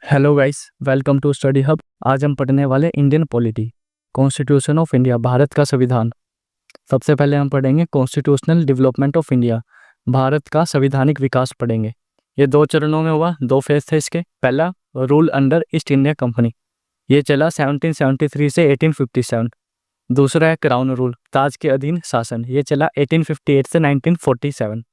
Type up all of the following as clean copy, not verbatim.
Hello guys, welcome to Study Hub. आज हम पढ़ने वाले Indian polity, constitution of India, Bharat का संविधान। सबसे पहले हम पढ़ेंगे constitutional development of India, Bharat का संविधानिक विकास पढ़ेंगे। ये 2 चरणों में हुआ, 2 फेज थे इसके। पहला rule under east India company, ये चला 1773 से 1857। दूसरा है क्राउन रूल, ताज के अधीन शासन, ये चला 1858 से 1947।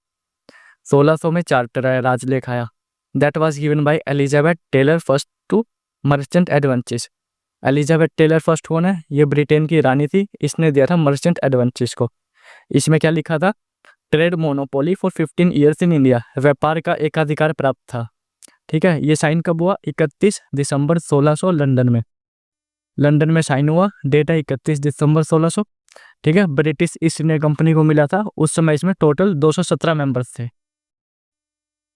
1600 में चार्टर आया, राजलेख आया। That was given by Elizabeth Taylor First to Merchant Advances। Elizabeth Taylor first कौन है? ये ब्रिटेन की रानी थी, इसने दिया था मर्चेंट एडवेंचर्स को। इसमें क्या लिखा था? Trade monopoly for 15 years in India, व्यापार का एकाधिकार प्राप्त था। ठीक है, ये साइन कब हुआ? 31 दिसंबर 1600 लंदन में। लंदन में साइन हुआ, डेट है 31 दिसंबर 1600। ठीक है, ब्रिटिश ईस्ट इंडिया कंपनी को मिला था। उस समय इसमें टोटल 217 मेंबर्स थे।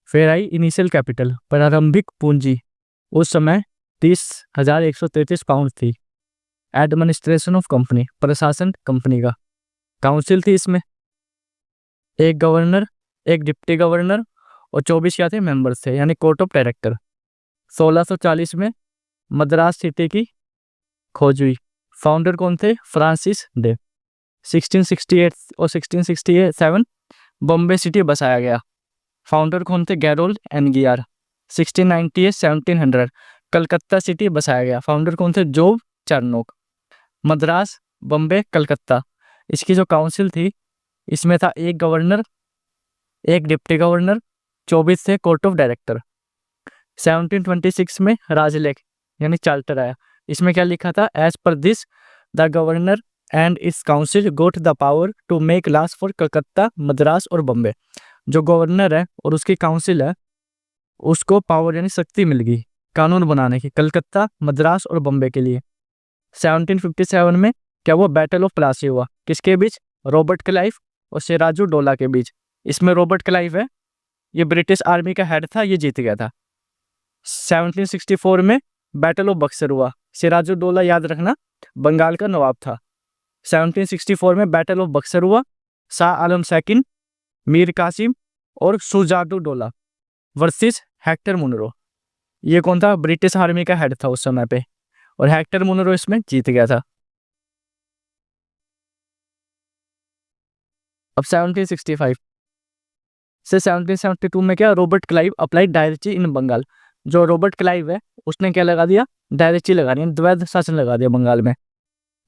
फिर आई इनिशियल कैपिटल, प्रारंभिक पूंजी, उस समय 30,133 पाउंड थी। एडमिनिस्ट्रेशन ऑफ कंपनी, प्रशासन कंपनी का। काउंसिल थी इसमें, एक गवर्नर, एक डिप्टी गवर्नर और 24 क्या थे? मेंबर्स थे, यानी कोर्ट ऑफ डायरेक्टर। 1640 में मद्रास सिटी की खोज हुई। फाउंडर कौन थे? Francis day. 1668 और 1667 बॉम्बे सिटी बसाया गया। फाउंडर कौन थे? गैरोल्ड एनगियार। 1698 1700 कलकत्ता सिटी बसाया गया। फाउंडर कौन थे? जोब चार्नोक। मद्रास, बम्बे, कलकत्ता, इसकी जो काउंसिल थी, इसमें था एक गवर्नर, एक डिप्टी गवर्नर, 24 थे कोर्ट ऑफ डायरेक्टर। 1726 में राजलेख यानी चार्टर आया। इसमें क्या लिखा था? As per this the governor and his council got the power to make laws for Calcutta, Madras और बम्बे। जो गवर्नर है और उसकी काउंसिल है, उसको पावर यानी शक्ति मिल गई कानून बनाने की, कलकत्ता, मद्रास और बम्बे के लिए। 1757 में क्या हुआ? बैटल ऑफ प्लासी हुआ। किसके बीच? रॉबर्ट क्लाइव और सिराजुद्दौला के बीच। इसमें रॉबर्ट क्लाइव है, ये ब्रिटिश आर्मी का हेड था, ये जीत गया था। 1764 में बैटल ऑफ बक्सर हुआ। सिराजुद्दौला याद रखना बंगाल का नवाब था। 1764 में बैटल ऑफ बक्सर हुआ। शाह आलम सेकंड, मीर कासिम और सुजादुद्दौला वर्सेस हेक्टर मुनरो। ये कौन था? ब्रिटिश आर्मी का हेड था उस समय पे, और हेक्टर मुनरो इसमें जीत गया था। अब 1765 से 1772 में क्या? Robert Clive applied directory in Bengal. जो रॉबर्ट क्लाइव है, उसने क्या लगा दिया? डायरेक्टरी लगा दिया, द्वैध शासन लगा दिया बंगाल में।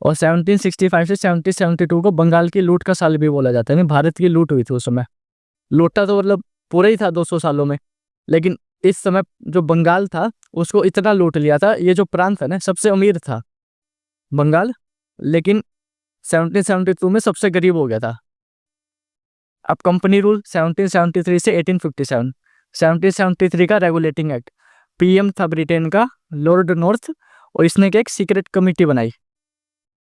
और 1765 से 1772 को बंगाल की लूट का साल भी बोला जाता है। भारत की लूट हुई थी उस समय। लूटा तो मतलब पूरा ही था 200 सालों में, लेकिन इस समय जो बंगाल था उसको इतना लूट लिया था। ये जो प्रांत है ना, सबसे अमीर था बंगाल, लेकिन 1772 में सबसे गरीब हो गया था। अब कंपनी रूल 1773 से 1857। 1773 का रेगुलेटिंग एक्ट, पीएम था ब्रिटेन का लॉर्ड नॉर्थ, और इसने एक सीक्रेट कमेटी बनाई